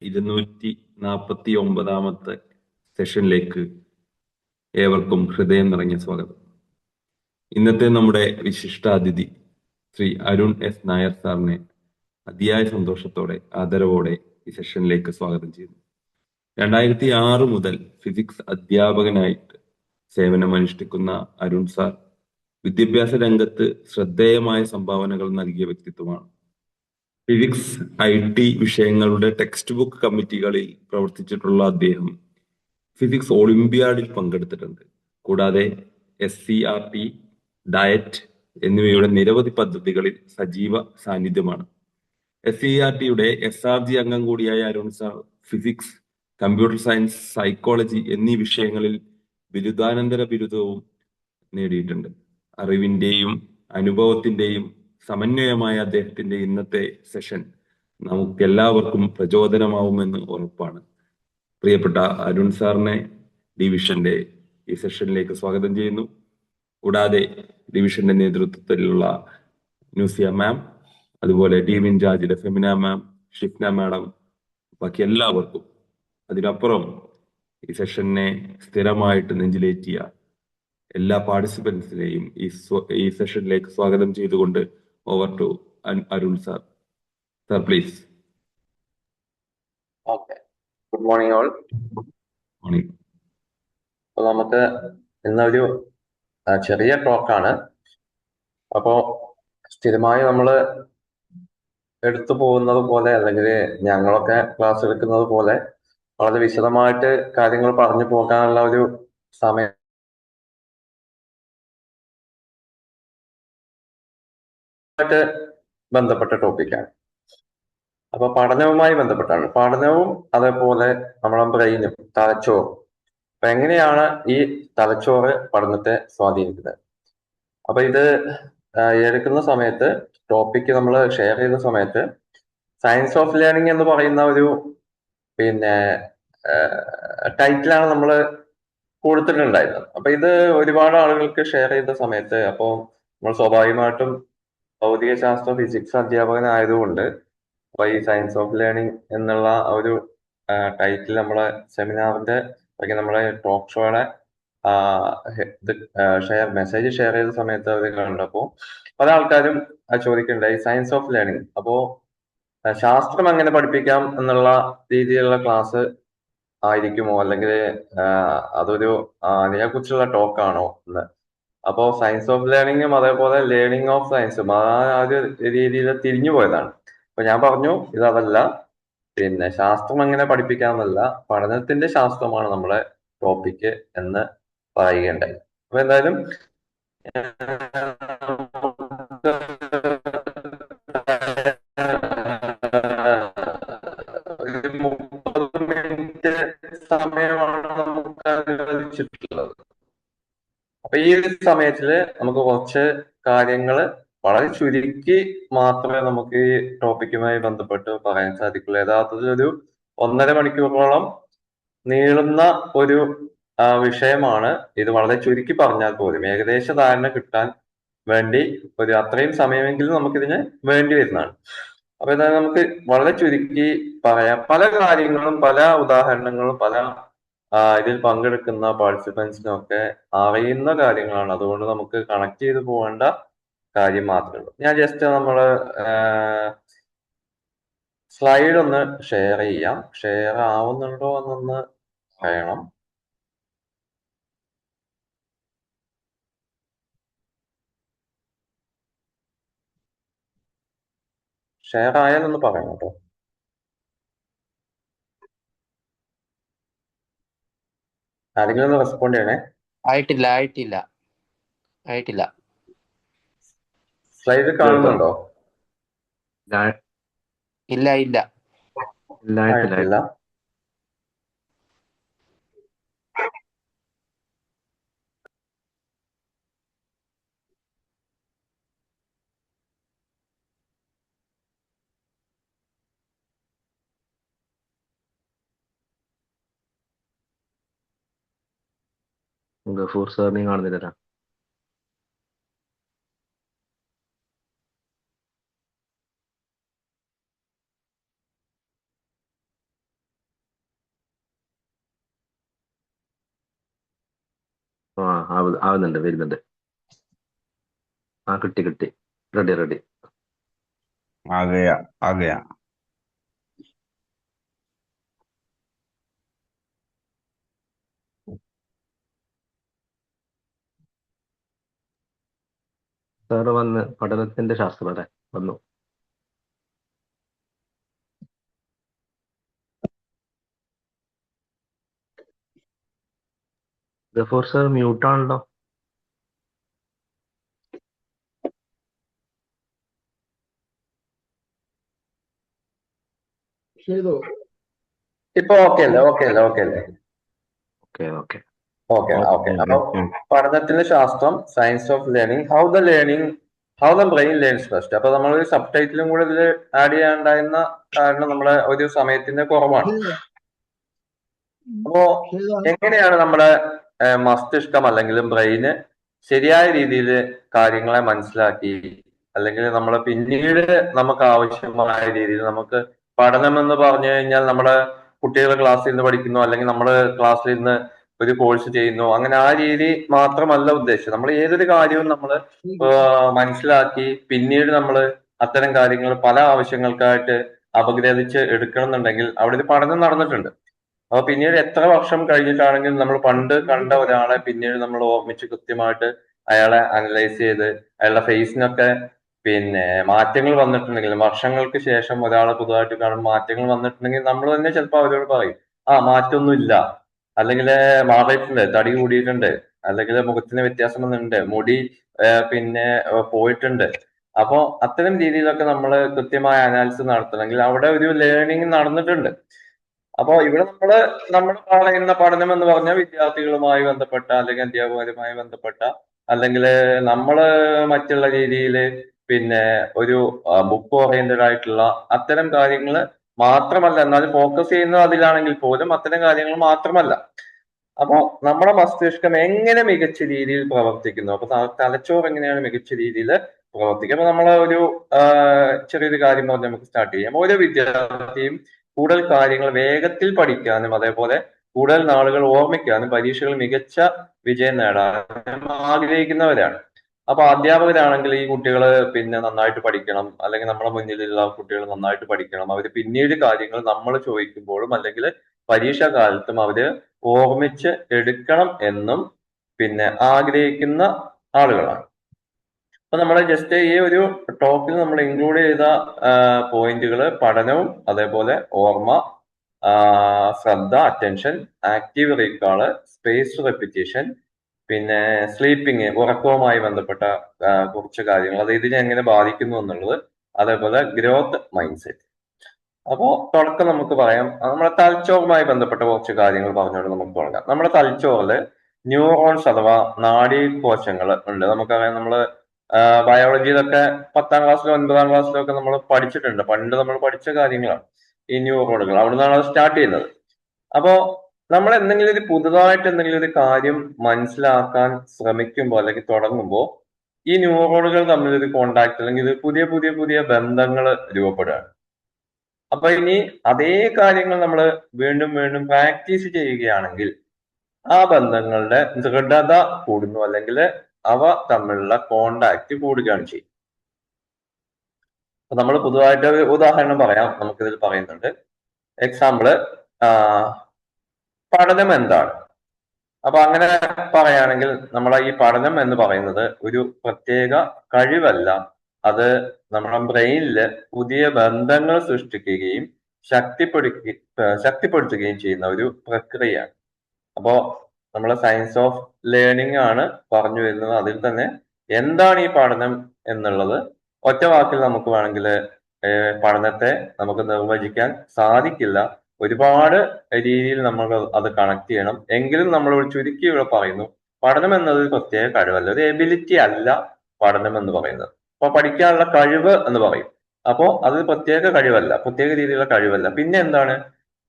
249 സെഷനിലേക്ക് ഏവർക്കും ഹൃദയം നിറഞ്ഞ സ്വാഗതം. ഇന്നത്തെ നമ്മുടെ വിശിഷ്ടാതിഥി ശ്രീ അരുൺ എസ് നായർ സാറിനെ അതിയായ സന്തോഷത്തോടെ ആദരവോടെ ഈ സെഷനിലേക്ക് സ്വാഗതം ചെയ്യുന്നു. 2006 മുതൽ ഫിസിക്സ് അധ്യാപകനായിട്ട് സേവനമനുഷ്ഠിക്കുന്ന അരുൺ സാർ വിദ്യാഭ്യാസ രംഗത്ത് ശ്രദ്ധേയമായ സംഭാവനകൾ നൽകിയ വ്യക്തിത്വമാണ്. ഫിസിക്സ്, IT വിഷയങ്ങളുടെ ടെക്സ്റ്റ് ബുക്ക് കമ്മിറ്റികളിൽ പ്രവർത്തിച്ചിട്ടുള്ള അദ്ദേഹം ഫിസിക്സ് ഒളിമ്പ്യാഡിൽ പങ്കെടുത്തിട്ടുണ്ട്. കൂടാതെ SCRT, ഡയറ്റ് എന്നിവയുടെ നിരവധി പദ്ധതികളിൽ സജീവ സാന്നിധ്യമാണ്. SCRTയുടെ SRG അംഗം കൂടിയായ Arun sir physics, computer science, psychology എന്നീ വിഷയങ്ങളിൽ ബിരുദാനന്തര ബിരുദവും നേടിയിട്ടുണ്ട്. അറിവിന്റെയും അനുഭവത്തിന്റെയും സമന്വയമായ അദ്ദേഹത്തിന്റെ ഇന്നത്തെ സെഷൻ നമുക്ക് എല്ലാവർക്കും പ്രചോദനമാവുമെന്ന് ഉറപ്പാണ്. പ്രിയപ്പെട്ട അരുൺ സാറിനെ ഡിവിഷന്റെ ഈ സെഷനിലേക്ക് സ്വാഗതം ചെയ്യുന്നു. കൂടാതെ ഡിവിഷന്റെ നേതൃത്വത്തിലുള്ള ന്യൂസിയ മാം, അതുപോലെ ടീം ഇൻചാർജിലെ ഫെമിന മാം, ഷിഫ്ന മാഡം, ബാക്കി എല്ലാവർക്കും, അതിനപ്പുറം ഈ സെഷനെ സ്ഥിരമായിട്ട് നെഞ്ചിലേറ്റിയ എല്ലാ പാർട്ടിസിപ്പൻസിനെയും ഈ സെഷനിലേക്ക് സ്വാഗതം ചെയ്തുകൊണ്ട് over to Arun sir. Sir please. Okay, good morning all. Morning. അപ്പോൾ നമുക്ക് ഇന്നൊരു ചെറിയ ടോക്കാണ്. അപ്പോൾ സ്ഥിരമായി നമ്മൾ എടുത്തു പോകുന്നത് പോലെ, അല്ലെങ്കിൽ ഞങ്ങളൊക്കെ ക്ലാസ് എടുക്കുന്നത് പോലെ വളരെ വിശദമായിട്ട് കാര്യങ്ങൾ പറഞ്ഞു പോകാനുള്ള ഒരു സമയം ബന്ധപ്പെട്ട ടോപ്പിക്കാണ്. അപ്പൊ പഠനവുമായി ബന്ധപ്പെട്ടാണ്. പഠനവും അതേപോലെ നമ്മളെ ബ്രെയിനും തലച്ചോറും. അപ്പൊ എങ്ങനെയാണ് ഈ തലച്ചോറ് പഠനത്തെ സ്വാധീനിക്കുന്നത്? അപ്പൊ ഇത് എടുക്കുന്ന സമയത്ത്, ടോപ്പിക്ക് നമ്മൾ ഷെയർ ചെയ്യുന്ന സമയത്ത് സയൻസ് ഓഫ് ലേണിംഗ് എന്ന് പറയുന്ന ഒരു ടൈറ്റിലാണ് നമ്മൾ കൊടുത്തിട്ടുണ്ടായിരുന്നത്. അപ്പൊ ഇത് ഒരുപാട് ആളുകൾക്ക് ഷെയർ ചെയ്ത സമയത്ത്, അപ്പോൾ നമ്മൾ സ്വാഭാവികമായിട്ടും ഭൗതിക ശാസ്ത്ര ഫിസിക്സ് അധ്യാപകനായതുകൊണ്ട് അപ്പൊ ഈ സയൻസ് ഓഫ് ലേണിംഗ് എന്നുള്ള ഒരു ടൈറ്റിൽ നമ്മളെ സെമിനാറിന്റെ അല്ലെങ്കിൽ നമ്മളെ ടോക്ക് ഷോയുടെ മെസ്സേജ് ഷെയർ ചെയ്ത സമയത്ത് അവർ കണ്ടപ്പോൾ പല ആൾക്കാരും ചോദിക്കുന്നുണ്ടായി സയൻസ് ഓഫ് ലേണിംഗ്, അപ്പോ ശാസ്ത്രം എങ്ങനെ പഠിപ്പിക്കാം എന്നുള്ള രീതിയിലുള്ള ക്ലാസ് ആയിരിക്കുമോ, അല്ലെങ്കിൽ അതൊരു അതിനെക്കുറിച്ചുള്ള ടോക്കാണോ എന്ന്. അപ്പോ സയൻസ് ഓഫ് ലേണിംഗും അതേപോലെ ലേണിംഗ് ഓഫ് സയൻസും ആ ഒരു രീതിയിൽ തിരിഞ്ഞു പോയതാണ്. അപ്പൊ ഞാൻ പറഞ്ഞു ഇതല്ല, ശാസ്ത്രം എങ്ങനെ പഠിപ്പിക്കാമെന്നല്ല, പഠനത്തിന്റെ ശാസ്ത്രമാണ് നമ്മളെ ടോപ്പിക്ക് എന്ന് പറയുകയുണ്ടായി. അപ്പൊ എന്തായാലും ഒരു 30 മിനിറ്റ് സമയമാണ് നമുക്ക് അനുവദിച്ചിട്ടുള്ളത്. അപ്പൊ ഈ ഒരു സമയത്തില് നമുക്ക് കുറച്ച് കാര്യങ്ങൾ വളരെ ചുരുക്കി മാത്രമേ നമുക്ക് ഈ ടോപ്പിക്കുമായി ബന്ധപ്പെട്ട് പറയാൻ സാധിക്കുള്ളൂ. യഥാർത്ഥത്തിൽ ഒരു 1.5 മണിക്കൂറോളം നീളുന്ന ഒരു വിഷയമാണ് ഇത്. വളരെ ചുരുക്കി പറഞ്ഞാൽ പോലും ഏകദേശ ധാരണ കിട്ടാൻ വേണ്ടി ഒരു അത്രയും സമയമെങ്കിലും നമുക്കിതിന് വേണ്ടി വരുന്നതാണ്. അപ്പൊ എന്തായാലും നമുക്ക് വളരെ ചുരുക്കി പറയാം. പല കാര്യങ്ങളും, പല ഉദാഹരണങ്ങളും, പല ഇതിൽ പങ്കെടുക്കുന്ന പാർട്ടിസിപ്പൻസിനൊക്കെ അറിയുന്ന കാര്യങ്ങളാണ്. അതുകൊണ്ട് നമുക്ക് കണക്ട് ചെയ്ത് പോകേണ്ട കാര്യം മാത്രമേ ഉള്ളൂ. ഞാൻ ജസ്റ്റ് നമ്മള് സ്ലൈഡ് ഒന്ന് ഷെയർ ചെയ്യാം. ഷെയർ ആവുന്നുണ്ടോ എന്നൊന്ന് പറയണം. ഷെയർ ആയാലൊന്ന് പറയണം കേട്ടോ. ആരെങ്കിലും ഒന്ന് റെസ്പോണ്ട് ചെയ്യണേ. ആയിട്ടില്ല. സ്ലൈഡ് കാണുന്നുണ്ടോ? ഇല്ല. ആയിട്ടില്ല. ഗഫൂർ സാറിനെ കാണുന്നില്ല. ആ ആവുന്നുണ്ട്, വരുന്നുണ്ട്. കിട്ടി കിട്ടി. റെഡി. आ गया आ गया। സാറ് വന്ന് പഠനത്തിന്റെ ശാസ്ത്രം അല്ലേ? വന്നു. ഗഫൂർ സാർ മ്യൂട്ടാണല്ലോ. ഇപ്പൊ ഓക്കെ അല്ലേ? ഓക്കെ. ഓക്കെ. ओके അപ്പൊ ओके പഠനത്തിന്റെ ശാസ്ത്രം, science of learning, how the brain learns first. അപ്പൊ നമ്മൾ ഒരു സബ് ടൈറ്റിലും കൂടെ ഇതിൽ ആഡ് ചെയ്യാണ്ടായിരുന്ന കാരണം നമ്മുടെ ഒരു സമയത്തിന്റെ കുറവാണ്. അപ്പോ എങ്ങനെയാണ് നമ്മുടെ മസ്തിഷ്കം അല്ലെങ്കിൽ ബ്രെയിന് ശരിയായ രീതിയിൽ കാര്യങ്ങളെ മനസ്സിലാക്കി, അല്ലെങ്കിൽ നമ്മൾ പിന്നീട് നമുക്ക് ആവശ്യമായ രീതിയിൽ നമുക്ക് പഠനം എന്ന് പറഞ്ഞു കഴിഞ്ഞാൽ നമ്മുടെ കുട്ടികൾ ക്ലാസ്സിൽ നിന്ന് പഠിക്കുന്നു, അല്ലെങ്കിൽ നമ്മൾ ക്ലാസ്സിൽ നിന്ന് ഒരു കോഴ്സ് ചെയ്യുന്നു, അങ്ങനെ ആ രീതി മാത്രമല്ല ഉദ്ദേശിച്ചത്. നമ്മൾ ഏതൊരു കാര്യവും നമ്മൾ മനസ്സിലാക്കി പിന്നീട് നമ്മൾ അത്തരം കാര്യങ്ങൾ പല ആവശ്യങ്ങൾക്കായിട്ട് അപഗ്രഥിച്ച് എടുക്കണം എന്നുണ്ടെങ്കിൽ അവിടെ ഒരു പഠനം നടന്നിട്ടുണ്ട്. അപ്പൊ പിന്നീട് എത്ര വർഷം കഴിഞ്ഞിട്ടാണെങ്കിലും നമ്മൾ പണ്ട് കണ്ട ഒരാളെ പിന്നീട് നമ്മൾ ഓർമ്മിച്ച് കൃത്യമായിട്ട് അയാളെ അനലൈസ് ചെയ്ത് അയാളുടെ ഫേസിനൊക്കെ മാറ്റങ്ങൾ വന്നിട്ടുണ്ടെങ്കിൽ, വർഷങ്ങൾക്ക് ശേഷം ഒരാളെ പുതുതായിട്ട് കാണുമ്പോൾ മാറ്റങ്ങൾ വന്നിട്ടുണ്ടെങ്കിൽ നമ്മൾ തന്നെ ചിലപ്പോൾ അവരോട് പറയും, മാറ്റമൊന്നും ഇല്ല, അല്ലെങ്കിൽ മാറിയിട്ടുണ്ട്, തടി കൂടിയിട്ടുണ്ട്, അല്ലെങ്കിൽ മുഖത്തിന് വ്യത്യാസം വന്നിട്ടുണ്ട്, മുടി പോയിട്ടുണ്ട്. അപ്പോ അത്തരം രീതിയിലൊക്കെ നമ്മൾ കൃത്യമായ അനാലിസിസ് നടത്തണമെങ്കിൽ അവിടെ ഒരു ലേണിംഗ് നടന്നിട്ടുണ്ട്. അപ്പോ ഇവിടെ നമ്മൾ പറയുന്ന പഠനം എന്ന് പറഞ്ഞാൽ വിദ്യാർത്ഥികളുമായി ബന്ധപ്പെട്ട, അല്ലെങ്കിൽ അധ്യാപകരുമായി ബന്ധപ്പെട്ട, അല്ലെങ്കിൽ നമ്മള് മറ്റുള്ള രീതിയിൽ ഒരു ബുക്ക് ഓറിയന്റഡ് ആയിട്ടുള്ള അത്തരം കാര്യങ്ങൾ മാത്രമല്ല. എന്നാലും ഫോക്കസ് ചെയ്യുന്നത് അതിലാണെങ്കിൽ പോലും അത്തരം കാര്യങ്ങൾ മാത്രമല്ല. അപ്പോ നമ്മുടെ മസ്തിഷ്കം എങ്ങനെ മികച്ച രീതിയിൽ പ്രവർത്തിക്കുന്നു, അപ്പൊ തലച്ചോറ് എങ്ങനെയാണ് മികച്ച രീതിയിൽ പ്രവർത്തിക്കുക. അപ്പൊ നമ്മളെ ഒരു ചെറിയൊരു കാര്യം പറഞ്ഞ് നമുക്ക് സ്റ്റാർട്ട് ചെയ്യാം. ഓരോ വിദ്യാർത്ഥിയും കൂടുതൽ കാര്യങ്ങൾ വേഗത്തിൽ പഠിക്കാനും അതേപോലെ കൂടുതൽ നാളുകൾ ഓർമ്മിക്കാനും പരീക്ഷകൾ മികച്ച വിജയം നേടാനും ആഗ്രഹിക്കുന്നവരാണ്. അപ്പൊ അധ്യാപകരാണെങ്കിൽ ഈ കുട്ടികൾ നന്നായിട്ട് പഠിക്കണം, അല്ലെങ്കിൽ നമ്മുടെ മുന്നിലുള്ള കുട്ടികൾ നന്നായിട്ട് പഠിക്കണം, അവര് പിന്നീട് കാര്യങ്ങൾ നമ്മൾ ചോദിക്കുമ്പോഴും അല്ലെങ്കിൽ പരീക്ഷാ കാലത്തും അവര് ഓർമ്മിച്ച് എടുക്കണം എന്നും ആഗ്രഹിക്കുന്ന ആളുകളാണ്. അപ്പൊ നമ്മൾ ജസ്റ്റ് ഈ ഒരു ടോക്കിൽ നമ്മൾ ഇൻക്ലൂഡ് ചെയ്ത പോയിന്റുകൾ പഠനവും അതേപോലെ ഓർമ്മ, ശ്രദ്ധ, attention, active recall, spaced repetition, sleeping, ഉറക്കവുമായി ബന്ധപ്പെട്ട കുറച്ച് കാര്യങ്ങൾ, അത് ഇതിനെ എങ്ങനെ ബാധിക്കുന്നു എന്നുള്ളത്, അതേപോലെ ഗ്രോത്ത് മൈൻഡ് സെറ്റ്. അപ്പോ തുടക്കം നമുക്ക് പറയാം, നമ്മുടെ തലച്ചോറുമായി ബന്ധപ്പെട്ട കുറച്ച് കാര്യങ്ങൾ പറഞ്ഞുകൊണ്ട് നമുക്ക് തുടങ്ങാം. നമ്മുടെ തലച്ചോറില് ന്യൂറോൺസ് അഥവാ നാഡീകോശങ്ങൾ ഉണ്ട്. നമുക്കറിയാം, നമ്മള് ബയോളജിയിലൊക്കെ 10ാം ക്ലാസ്സിലോ 9ാം ക്ലാസ്സിലോ ഒക്കെ നമ്മൾ പഠിച്ചിട്ടുണ്ട്. പണ്ട് നമ്മൾ പഠിച്ച കാര്യങ്ങളാണ് ഈ ന്യൂറോണുകൾ. അവിടെ നിന്നാണ് അത് സ്റ്റാർട്ട് ചെയ്യുന്നത്. അപ്പോ നമ്മൾ പുതുതായിട്ട് എന്തെങ്കിലും ഒരു കാര്യം മനസ്സിലാക്കാൻ ശ്രമിക്കുമ്പോൾ അല്ലെങ്കിൽ തുടങ്ങുമ്പോൾ ഈ ന്യൂറോണുകൾ തമ്മിലൊരു കോണ്ടാക്ട് അല്ലെങ്കിൽ പുതിയ പുതിയ പുതിയ ബന്ധങ്ങൾ രൂപപ്പെടുകയാണ്. അപ്പൊ ഇനി അതേ കാര്യങ്ങൾ നമ്മൾ വീണ്ടും വീണ്ടും പ്രാക്ടീസ് ചെയ്യുകയാണെങ്കിൽ ആ ബന്ധങ്ങളുടെ ദൃഢത കൂടുന്നു, അല്ലെങ്കിൽ അവ തമ്മിലുള്ള കോണ്ടാക്ട് കൂടുകയാണ് ചെയ്യും. അപ്പൊ നമ്മൾ പുതുതായിട്ട് ഒരു ഉദാഹരണം പറയാം, നമുക്കിതിൽ പറയുന്നുണ്ട്. എക്സാമ്പിള്, പഠനം എന്താണ്? അപ്പൊ അങ്ങനെ പറയുകയാണെങ്കിൽ നമ്മളെ ഈ പഠനം എന്ന് പറയുന്നത് ഒരു പ്രത്യേക കഴിവല്ല, അത് നമ്മുടെ ബ്രെയിനില് പുതിയ ബന്ധങ്ങൾ സൃഷ്ടിക്കുകയും ശക്തിപ്പെടുത്തുകയും ചെയ്യുന്ന ഒരു പ്രക്രിയയാണ്. അപ്പോ നമ്മൾ സയൻസ് ഓഫ് ലേണിംഗ് ആണ് പറഞ്ഞു വരുന്നത്. അതിൽ തന്നെ എന്താണ് ഈ പഠനം എന്നുള്ളത് ഒറ്റ വാക്കിൽ നമുക്ക് വേണമെങ്കിൽ പഠനത്തെ നമുക്ക് നിർവചിക്കാൻ സാധിക്കില്ല. ഒരുപാട് രീതിയിൽ നമ്മൾ അത് കണക്ട് ചെയ്യണം. എങ്കിലും നമ്മൾ ചുരുക്കി ഇവിടെ പറയുന്നു, പഠനം എന്നത് ഒരു പ്രത്യേക കഴിവല്ല, ഒരു എബിലിറ്റി അല്ല പഠനം എന്ന് പറയുന്നത്. അപ്പൊ പഠിക്കാനുള്ള കഴിവ് എന്ന് പറയും. അപ്പോ അത് പ്രത്യേക കഴിവല്ല, പ്രത്യേക രീതിയിലുള്ള കഴിവല്ല. പിന്നെ എന്താണ്?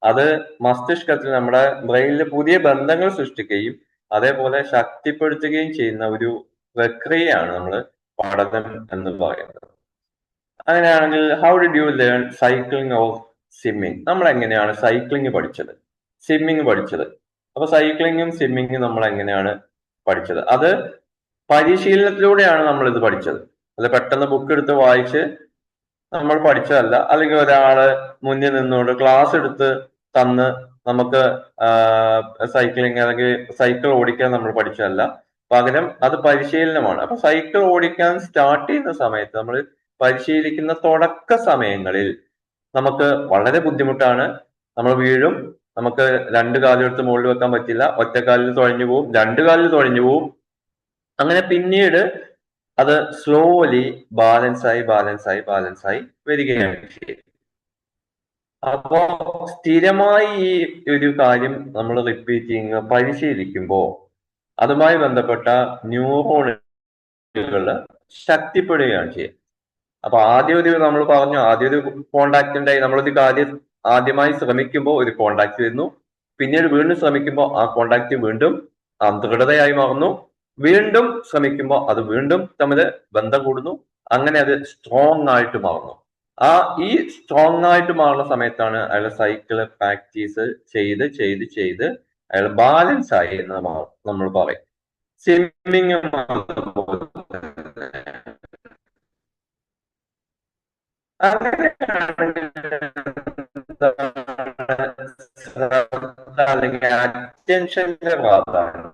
അത് മസ്തിഷ്കത്തിൽ, നമ്മുടെ ബ്രെയിനിൽ പുതിയ ബന്ധങ്ങൾ സൃഷ്ടിക്കുകയും അതേപോലെ ശക്തിപ്പെടുത്തുകയും ചെയ്യുന്ന ഒരു പ്രക്രിയയാണ് നമ്മൾ പഠനം എന്ന് പറയുന്നത്. അങ്ങനെയാണെങ്കിൽ how did you learn cycling or swimming? നമ്മൾ എങ്ങനെയാണ് സൈക്ലിംഗ് പഠിച്ചത്, സ്വിമ്മിങ് പഠിച്ചത്? അപ്പൊ സൈക്ലിങ്ങും സ്വിമ്മിങ്ങും നമ്മൾ എങ്ങനെയാണ് പഠിച്ചത്. അത് പരിശീലനത്തിലൂടെയാണ് നമ്മൾ ഇത് പഠിച്ചത്. അത് പെട്ടെന്ന് ബുക്ക് എടുത്ത് വായിച്ച് നമ്മൾ പഠിച്ചതല്ല, അല്ലെങ്കിൽ ഒരാള് മുന്നിൽ നിന്നുകൊണ്ട് ക്ലാസ് എടുത്ത് തന്ന് നമുക്ക് സൈക്ലിംഗ് അല്ലെങ്കിൽ സൈക്കിൾ ഓടിക്കാൻ നമ്മൾ പഠിച്ചതല്ല. പകരം അത് പരിശീലനമാണ്. അപ്പൊ സൈക്കിൾ ഓടിക്കാൻ സ്റ്റാർട്ട് ചെയ്യുന്ന സമയത്ത് നമ്മൾ പരിശീലിക്കുന്ന തുടക്ക സമയങ്ങളിൽ നമുക്ക് വളരെ ബുദ്ധിമുട്ടാണ്. നമ്മൾ വീഴും, നമുക്ക് രണ്ട് കാലെടുത്ത് മുകളിൽ വെക്കാൻ പറ്റില്ല, ഒറ്റക്കാലിൽ തുഴഞ്ഞു പോവും, രണ്ട് കാലിൽ തുഴഞ്ഞു പോവും. അങ്ങനെ പിന്നീട് അത് സ്ലോലി ബാലൻസ് ആയി വരികയാണ് ചെയ്യുന്നത്. അപ്പോ സ്ഥിരമായി ഈ ഒരു കാര്യം നമ്മൾ റിപ്പീറ്റ് ചെയ്യുക, പരിശീലിക്കുമ്പോൾ അതുമായി ബന്ധപ്പെട്ട ന്യൂറോണുകൾ ശക്തിപ്പെടുകയാണ് ചെയ്യുക. അപ്പൊ നമ്മൾ പറഞ്ഞു, ആദ്യം ഒരു കോണ്ടാക്ട് ഉണ്ടായി, നമ്മളൊരു കാര്യം ആദ്യമായി ശ്രമിക്കുമ്പോൾ ഒരു കോണ്ടാക്ട് വരുന്നു, പിന്നീട് വീണ്ടും ശ്രമിക്കുമ്പോൾ ആ കോണ്ടാക്ട് വീണ്ടും ദൃഢതയായി മാറുന്നു, വീണ്ടും ശ്രമിക്കുമ്പോൾ അത് വീണ്ടും തമ്മിൽ ബന്ധം കൂടുന്നു, അങ്ങനെ അത് സ്ട്രോങ് ആയിട്ട് മാറുന്നു. ഈ സ്ട്രോങ് ആയിട്ട് മാറുന്ന സമയത്താണ് അയാൾ സൈക്കിള് പ്രാക്ടീസ് ചെയ്ത് അയാൾ ബാലൻസ് ആയി എന്ന് നമ്മൾ പറയും. സ്വിമ്മിങ് അല്ലെങ്കിൽ അറ്റൻഷന്റെ പ്രാധാന്യം.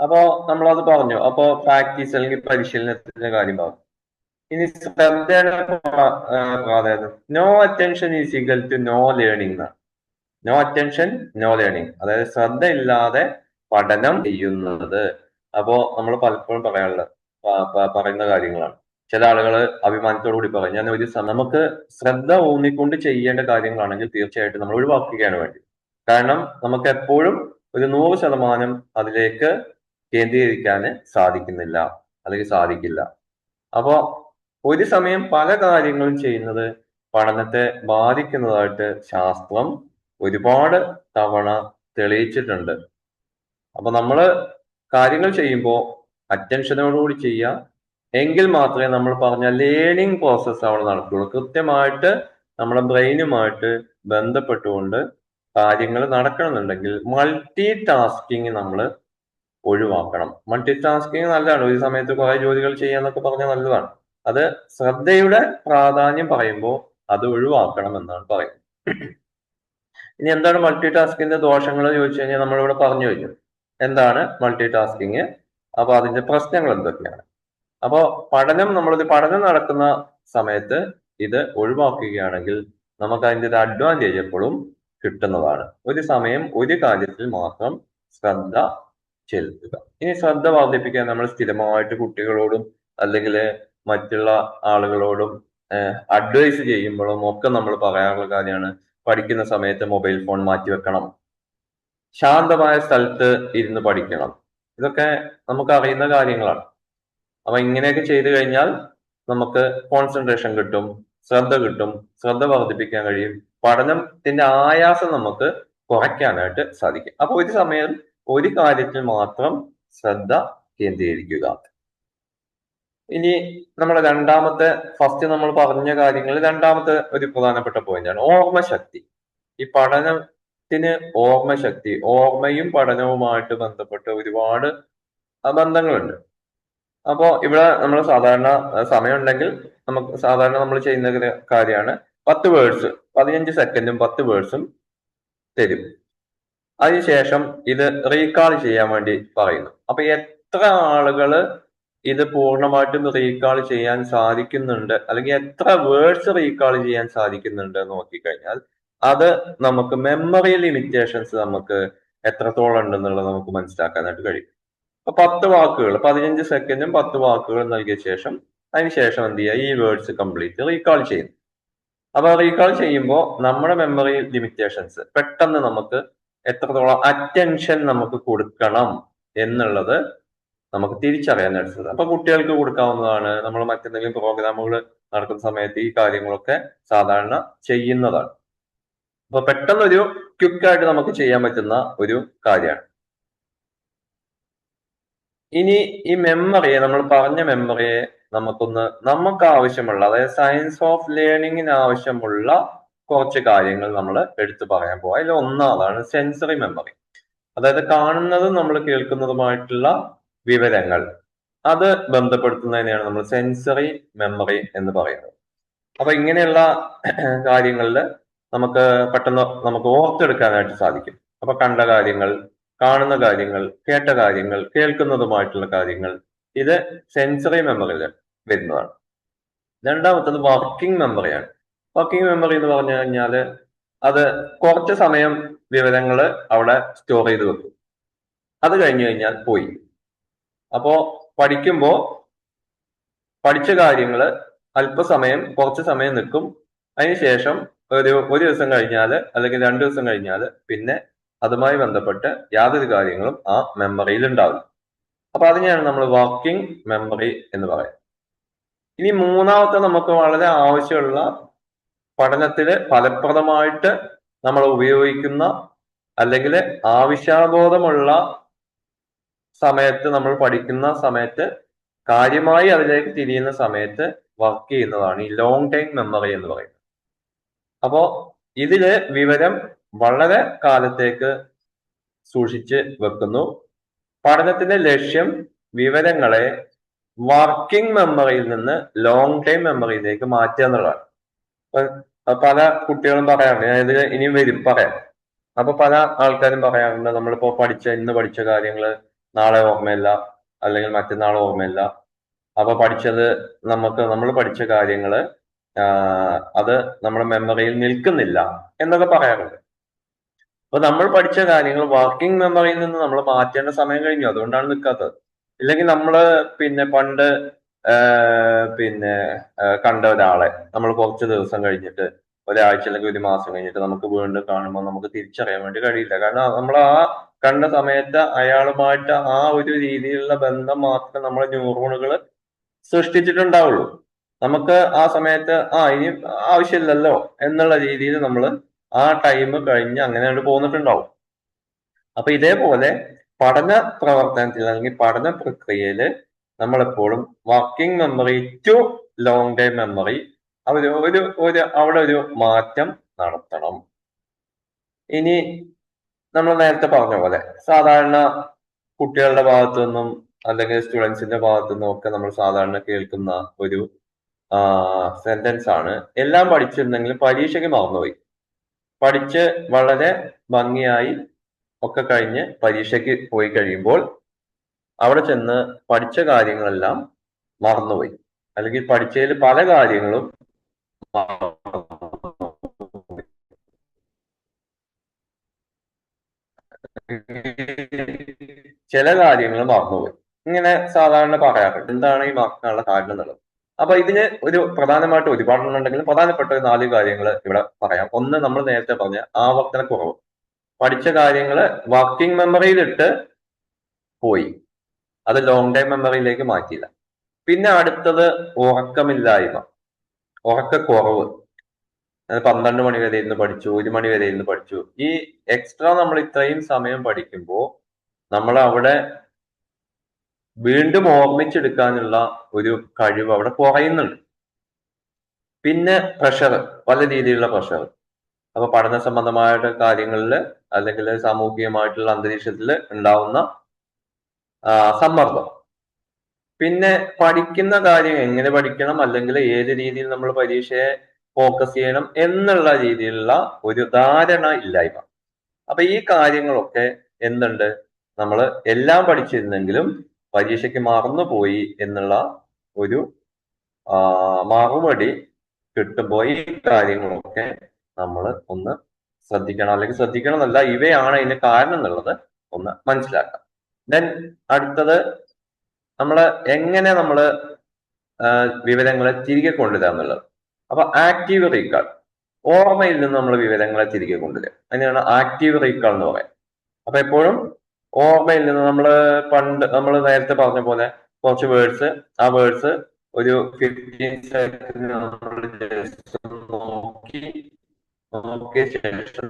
അപ്പോ നമ്മളത് പറഞ്ഞു. അപ്പോ പ്രാക്ടീസ് അല്ലെങ്കിൽ പരിശീലനത്തിന്റെ കാര്യം പറഞ്ഞു. ഇനി ശ്രദ്ധയുടെ പ്രാധാന്യം. No attention is equal to no learning എന്നാണ്. നോ അറ്റൻഷൻ നോ ലേണിംഗ്, അതായത് ശ്രദ്ധ ഇല്ലാതെ പഠനം ചെയ്യുന്നത്. അപ്പോ നമ്മൾ പലപ്പോഴും പറയുന്ന കാര്യങ്ങളാണ്. ചില ആളുകൾ അഭിമാനത്തോടു കൂടി പറയും, ഞാൻ നമുക്ക് ശ്രദ്ധ ഊന്നിക്കൊണ്ട് ചെയ്യേണ്ട കാര്യങ്ങളാണെങ്കിൽ തീർച്ചയായിട്ടും നമ്മൾ ഒഴിവാക്കുകയാണ് വേണ്ടി. കാരണം നമുക്ക് എപ്പോഴും ഒരു 100% അതിലേക്ക് കേന്ദ്രീകരിക്കാൻ സാധിക്കുന്നില്ല, അല്ലെങ്കിൽ സാധിക്കില്ല. അപ്പോ ഒരു സമയം പല കാര്യങ്ങളും ചെയ്യുന്നത് പഠനത്തെ ബാധിക്കുന്നതായിട്ട് ശാസ്ത്രം ഒരുപാട് തവണ തെളിയിച്ചിട്ടുണ്ട്. അപ്പൊ നമ്മള് കാര്യങ്ങൾ ചെയ്യുമ്പോൾ അറ്റൻഷനോടുകൂടി ചെയ്യുക, എങ്കിൽ മാത്രമേ നമ്മൾ പറഞ്ഞ ലേണിംഗ് പ്രോസസ്സ് അവിടെ നടക്കുകയുള്ളൂ. കൃത്യമായിട്ട് നമ്മുടെ ബ്രെയിനുമായിട്ട് ബന്ധപ്പെട്ടുകൊണ്ട് കാര്യങ്ങൾ നടക്കണമെന്നുണ്ടെങ്കിൽ മൾട്ടി ടാസ്കിങ് നമ്മൾ ഒഴിവാക്കണം. മൾട്ടി ടാസ്കിങ് നല്ലതാണ്, ഒരു സമയത്ത് കുറെ ജോലികൾ ചെയ്യാന്നൊക്കെ പറഞ്ഞാൽ നല്ലതാണ്. അത് ശ്രദ്ധയുടെ പ്രാധാന്യം പറയുമ്പോൾ അത് ഒഴിവാക്കണം എന്നാണ് പറയുന്നത്. ഇനി എന്താണ് മൾട്ടി ടാസ്കിന്റെ ദോഷങ്ങൾ ചോദിച്ചു കഴിഞ്ഞാൽ നമ്മളിവിടെ പറഞ്ഞു കഴിഞ്ഞു എന്താണ് മൾട്ടി ടാസ്കിങ്, അപ്പൊ അതിന്റെ പ്രശ്നങ്ങൾ എന്തൊക്കെയാണ്. അപ്പോ നമ്മളൊരു പഠനം നടക്കുന്ന സമയത്ത് ഇത് ഒഴിവാക്കുകയാണെങ്കിൽ നമുക്ക് അതിന്റെ ഒരു അഡ്വാൻറ്റേജ് എപ്പോഴും കിട്ടുന്നതാണ്. ഒരു സമയം ഒരു കാര്യത്തിൽ മാത്രം ശ്രദ്ധ ചെലുത്തുക. ഇനി ശ്രദ്ധ വർദ്ധിപ്പിക്കാൻ നമ്മൾ സ്ഥിരമായിട്ട് കുട്ടികളോടും അല്ലെങ്കിൽ മറ്റുള്ള ആളുകളോടും അഡ്വൈസ് ചെയ്യുമ്പോഴും ഒക്കെ നമ്മൾ പറയാറുള്ള കാര്യമാണ്, പഠിക്കുന്ന സമയത്ത് മൊബൈൽ ഫോൺ മാറ്റിവെക്കണം, ശാന്തമായ സ്ഥലത്ത് ഇരുന്ന് പഠിക്കണം. ഇതൊക്കെ നമുക്ക് അറിയുന്ന കാര്യങ്ങളാണ്. അപ്പൊ ഇങ്ങനെയൊക്കെ ചെയ്തു കഴിഞ്ഞാൽ നമുക്ക് കോൺസെൻട്രേഷൻ കിട്ടും, ശ്രദ്ധ കിട്ടും, ശ്രദ്ധ വർദ്ധിപ്പിക്കാൻ കഴിയും, പഠനത്തിന്റെ ആയാസം നമുക്ക് കുറയ്ക്കാനായിട്ട് സാധിക്കും. അപ്പൊ ഒരു സമയം ഒരു കാര്യത്തിൽ മാത്രം ശ്രദ്ധ കേന്ദ്രീകരിക്കുക. ഇനി നമ്മുടെ ഫസ്റ്റ് നമ്മൾ പറഞ്ഞ കാര്യങ്ങൾ രണ്ടാമത്തെ ഒരു പ്രധാനപ്പെട്ട പോയിന്റാണ് ഓർമ്മശക്തി. ഈ പഠനത്തിന് ഓർമ്മയും പഠനവുമായിട്ട് ബന്ധപ്പെട്ട് ഒരുപാട് ബന്ധങ്ങളുണ്ട്. അപ്പോ ഇവിടെ നമ്മൾ സാധാരണ സമയം ഉണ്ടെങ്കിൽ സാധാരണ നമ്മൾ ചെയ്യുന്ന കാര്യമാണ് 10 വേർഡ്സ് 15 സെക്കൻഡും 10 വേർഡ്സും തരും. അതിനുശേഷം ഇത് റീകാൾ ചെയ്യാൻ വേണ്ടി പറയുന്നു. അപ്പൊ എത്ര ആളുകള് ഇത് പൂർണ്ണമായിട്ടും റീകാൾ ചെയ്യാൻ സാധിക്കുന്നുണ്ട്, അല്ലെങ്കിൽ എത്ര വേർഡ്സ് റീകാൾ ചെയ്യാൻ സാധിക്കുന്നുണ്ട് എന്ന് നോക്കിക്കഴിഞ്ഞാൽ അത് നമുക്ക് മെമ്മറി ലിമിറ്റേഷൻസ് നമുക്ക് എത്രത്തോളം ഉണ്ടെന്നുള്ളത് നമുക്ക് മനസ്സിലാക്കാനായിട്ട് കഴിയും. അപ്പൊ 10 വാക്കുകൾ 15 സെക്കൻഡും 10 വാക്കുകൾ നൽകിയ ശേഷം അതിനുശേഷം എന്ത് ചെയ്യുക, ഈ വേർഡ്സ് കംപ്ലീറ്റ് റീകാൾ ചെയ്യുന്നു. അപ്പൊ റീകാൾ ചെയ്യുമ്പോൾ നമ്മുടെ മെമ്മറി ലിമിറ്റേഷൻസ് പെട്ടെന്ന് നമുക്ക് എത്രത്തോളം അറ്റൻഷൻ നമുക്ക് കൊടുക്കണം എന്നുള്ളത് നമുക്ക് തിരിച്ചറിയാനായിട്ട് സാധിക്കും. അപ്പൊ കുട്ടികൾക്ക് കൊടുക്കാവുന്നതാണ്, നമ്മൾ മറ്റെന്തെങ്കിലും പ്രോഗ്രാമുകൾ നടക്കുന്ന സമയത്ത് ഈ കാര്യങ്ങളൊക്കെ സാധാരണ ചെയ്യുന്നതാണ്. അപ്പൊ പെട്ടെന്നൊരു ക്വിക്കായിട്ട് നമുക്ക് ചെയ്യാൻ പറ്റുന്ന ഒരു കാര്യമാണ്. ഇനി ഈ മെമ്മറിയെ, നമ്മൾ പറഞ്ഞ മെമ്മറിയെ നമുക്ക് ആവശ്യമുള്ള, അതായത് സയൻസ് ഓഫ് ലേണിങ്ങിന് ആവശ്യമുള്ള കുറച്ച് കാര്യങ്ങൾ നമ്മൾ എടുത്തു പറയാൻ പോവാം. അതിൽ ഒന്നാമതാണ് സെൻസറി മെമ്മറി. അതായത് കാണുന്നതും നമ്മൾ കേൾക്കുന്നതുമായിട്ടുള്ള വിവരങ്ങൾ, അത് ബന്ധപ്പെടുത്തുന്നതിനെയാണ് നമ്മൾ സെൻസറി മെമ്മറി എന്ന് പറയുന്നത്. അപ്പൊ ഇങ്ങനെയുള്ള കാര്യങ്ങളിൽ നമുക്ക് പെട്ടെന്ന് നമുക്ക് ഓർത്തെടുക്കാനായിട്ട് സാധിക്കും. അപ്പൊ കണ്ട കാര്യങ്ങൾ, കാണുന്ന കാര്യങ്ങൾ, കേട്ട കാര്യങ്ങൾ, കേൾക്കുന്നതുമായിട്ടുള്ള കാര്യങ്ങൾ, ഇത് സെൻസറി മെമ്മറിയിൽ വരുന്നതാണ്. രണ്ടാമത്തത് വർക്കിംഗ് മെമ്മറിയാണ്. വർക്കിംഗ് മെമ്മറി എന്ന് പറഞ്ഞു കഴിഞ്ഞാൽ അത് കുറച്ച് സമയം വിവരങ്ങൾ അവിടെ സ്റ്റോർ ചെയ്ത് വെക്കും. അത് കഴിഞ്ഞു കഴിഞ്ഞാൽ പോയി. അപ്പോ പഠിക്കുമ്പോൾ പഠിച്ച കാര്യങ്ങൾ അല്പസമയം, കുറച്ച് സമയം നിൽക്കും. അതിനുശേഷം ഒരു ദിവസം കഴിഞ്ഞാൽ അല്ലെങ്കിൽ 2 ദിവസം കഴിഞ്ഞാൽ പിന്നെ അതുമായി ബന്ധപ്പെട്ട് യാതൊരു കാര്യങ്ങളും ആ മെമ്മറിയിൽ ഉണ്ടാവില്ല. അപ്പൊ അതിനെയാണ് നമ്മൾ വർക്കിംഗ് മെമ്മറി എന്ന് പറയുന്നത്. ഇനി മൂന്നാമത്തെ നമുക്ക് വളരെ ആവശ്യമുള്ള പഠനത്തിന് ഫലപ്രദമായിട്ട് നമ്മൾ ഉപയോഗിക്കുന്ന അല്ലെങ്കിൽ ആവശ്യാബോധമുള്ള സമയത്ത്, നമ്മൾ പഠിക്കുന്ന സമയത്ത് കാര്യമായി അതിലേക്ക് തിരിയുന്ന സമയത്ത് വർക്ക് ചെയ്യുന്നതാണ് ഈ ലോങ് ടൈം മെമ്മറി എന്ന് പറയുന്നത്. അപ്പോ ഇതില് വിവരം വളരെ കാലത്തേക്ക് സൂക്ഷിച്ച് വെക്കുന്നു. പഠനത്തിന്റെ ലക്ഷ്യം വിവരങ്ങളെ വർക്കിംഗ് മെമ്മറിയിൽ നിന്ന് ലോങ് ടൈം മെമ്മറിയിലേക്ക് മാറ്റുക എന്നുള്ളതാണ്. പല കുട്ടികളും പറയാറുണ്ട്, ഞാൻ ഇതിൽ ഇനിയും വരും പറയാം. അപ്പൊ പല ആൾക്കാരും പറയാറുണ്ട്, നമ്മളിപ്പോ ഇന്ന് പഠിച്ച കാര്യങ്ങൾ നാളെ ഓർമ്മയില്ല, അല്ലെങ്കിൽ മറ്റന്നാൾ ഓർമ്മയില്ല. അപ്പൊ നമ്മൾ പഠിച്ച കാര്യങ്ങള് അത് നമ്മുടെ മെമ്മറിയിൽ നിൽക്കുന്നില്ല എന്നൊക്കെ പറയാറുണ്ട്. അപ്പൊ നമ്മൾ പഠിച്ച കാര്യങ്ങൾ വർക്കിംഗ് മെമ്മറിയിൽ നിന്ന് നമ്മൾ മാറ്റേണ്ട സമയം കഴിഞ്ഞു, അതുകൊണ്ടാണ് നിൽക്കാത്തത്. ഇല്ലെങ്കിൽ നമ്മള് പണ്ട് കണ്ട ഒരാളെ നമ്മൾ കുറച്ച് ദിവസം കഴിഞ്ഞിട്ട്, ഒരാഴ്ച അല്ലെങ്കിൽ ഒരു മാസം കഴിഞ്ഞിട്ട് നമുക്ക് വീണ്ടും കാണുമ്പോൾ നമുക്ക് തിരിച്ചറിയാൻ വേണ്ടി കഴിയില്ല. കാരണം നമ്മൾ ആ കണ്ട സമയത്ത് അയാളുമായിട്ട് ആ ഒരു രീതിയിലുള്ള ബന്ധം മാത്രമേ നമ്മളെ ന്യൂറോണുകൾ സൃഷ്ടിച്ചിട്ടുണ്ടാവുള്ളൂ. നമുക്ക് ആ സമയത്ത് ഇനി ആവശ്യമില്ലല്ലോ എന്നുള്ള രീതിയിൽ നമ്മൾ ആ ടൈം കഴിഞ്ഞ് അങ്ങനെ പോന്നിട്ടുണ്ടാവും. അപ്പൊ ഇതേപോലെ പഠന പ്രവർത്തനത്തിൽ അല്ലെങ്കിൽ പഠന പ്രക്രിയയില് നമ്മളെപ്പോഴും working memory to long time memory അവിടെ ഒരു മാറ്റം നടത്തണം. ഇനി നമ്മൾ നേരത്തെ പറഞ്ഞ പോലെ സാധാരണ കുട്ടികളുടെ ഭാഗത്തു നിന്നും അല്ലെങ്കിൽ സ്റ്റുഡൻസിന്റെ ഭാഗത്തു നിന്നും ഒക്കെ നമ്മൾ സാധാരണ കേൾക്കുന്ന ഒരു സെന്റൻസ് ആണ്, എല്ലാം പഠിച്ചിരുന്നെങ്കിലും പരീക്ഷയ്ക്ക് മറന്നുപോയി. പഠിച്ച് വളരെ ഭംഗിയായി ഒക്കെ കഴിഞ്ഞ് പരീക്ഷയ്ക്ക് പോയി കഴിയുമ്പോൾ അവിടെ ചെന്ന് പഠിച്ച കാര്യങ്ങളെല്ലാം മറന്നുപോയി, അല്ലെങ്കിൽ പഠിച്ചതിൽ പല കാര്യങ്ങളും ചില കാര്യങ്ങൾ മറന്നുപോയി. ഇങ്ങനെ സാധാരണ പറയാറുണ്ട്. എന്താണ് ഈ മറക്കാനുള്ള കാരണം എന്നുള്ളത്. അപ്പൊ ഇതിന് ഒരു പ്രധാനമായിട്ട് ഒരുപാടെണ്ണം ഉണ്ടെങ്കിലും പ്രധാനപ്പെട്ട 4 കാര്യങ്ങൾ ഇവിടെ പറയാം. ഒന്ന്, നമ്മൾ നേരത്തെ പറഞ്ഞ ആവർത്തനക്കുറവ്. പഠിച്ച കാര്യങ്ങള് വർക്കിംഗ് മെമ്മറിയിലിട്ട് പോയി, അത് ലോങ് ടൈം മെമ്മറിയിലേക്ക് മാറ്റിയില്ല. പിന്നെ അടുത്തത് ഉറക്കമില്ലായ്മ, ഉറക്കക്കുറവ്. 12 മണി വരെ ഇരുന്ന് പഠിച്ചു, 1 മണി വരെ ഇരുന്ന് പഠിച്ചു. ഈ എക്സ്ട്രാ നമ്മൾ ഇത്രയും സമയം പഠിക്കുമ്പോൾ നമ്മൾ അവിടെ വീണ്ടും ഓർമ്മിച്ചെടുക്കാനുള്ള ഒരു കഴിവ് അവിടെ കുറയുന്നുണ്ട്. പിന്നെ പ്രഷർ, പല രീതിയിലുള്ള പ്രഷർ. അപ്പൊ പഠന സംബന്ധമായിട്ട് കാര്യങ്ങളിൽ അല്ലെങ്കിൽ സാമൂഹികമായിട്ടുള്ള അന്തരീക്ഷത്തിൽ ഉണ്ടാവുന്ന സമ്മർദ്ദം. പിന്നെ പഠിക്കുന്ന കാര്യം എങ്ങനെ പഠിക്കണം, അല്ലെങ്കിൽ ഏത് രീതിയിൽ നമ്മൾ പരീക്ഷയെ ഫോക്കസ് ചെയ്യണം എന്നുള്ള രീതിയിലുള്ള ഒരു ധാരണ ഇല്ലായ്മ. അപ്പൊ ഈ കാര്യങ്ങളൊക്കെ എന്തുണ്ട്, നമ്മൾ എല്ലാം പഠിച്ചിരുന്നെങ്കിലും പരീക്ഷയ്ക്ക് മറന്നുപോയി എന്നുള്ള ഒരു മറുപടി കിട്ടുമ്പോൾ ഈ കാര്യങ്ങളൊക്കെ നമ്മൾ ഒന്ന് ശ്രദ്ധിക്കണം, അല്ലെങ്കിൽ ശ്രദ്ധിക്കണം എന്നല്ല, ഇവയാണ് അതിന് കാരണം എന്നുള്ളത് ഒന്ന് മനസ്സിലാക്കാം. ദെൻ അടുത്തത്, എങ്ങനെ നമ്മള് വിവരങ്ങളെ തിരികെ കൊണ്ടുവരിക എന്നുള്ളത്. അപ്പൊ ആക്റ്റീവ് റീകാൾ, ഓർമ്മയിൽ നിന്ന് നമ്മൾ വിവരങ്ങളെ തിരികെ കൊണ്ടുവരിക, അതിനാണ് ആക്റ്റീവ് റീകാൾ എന്ന് പറയാം. അപ്പൊ എപ്പോഴും ഓർമ്മയിൽ നിന്ന് നമ്മൾ നേരത്തെ പറഞ്ഞ പോലെ കുറച്ച് വേർഡ്സ്, ആ വേർഡ്സ് ഒരു 15 സെക്കൻഡ് നമ്മൾ നോക്കിയ ശേഷം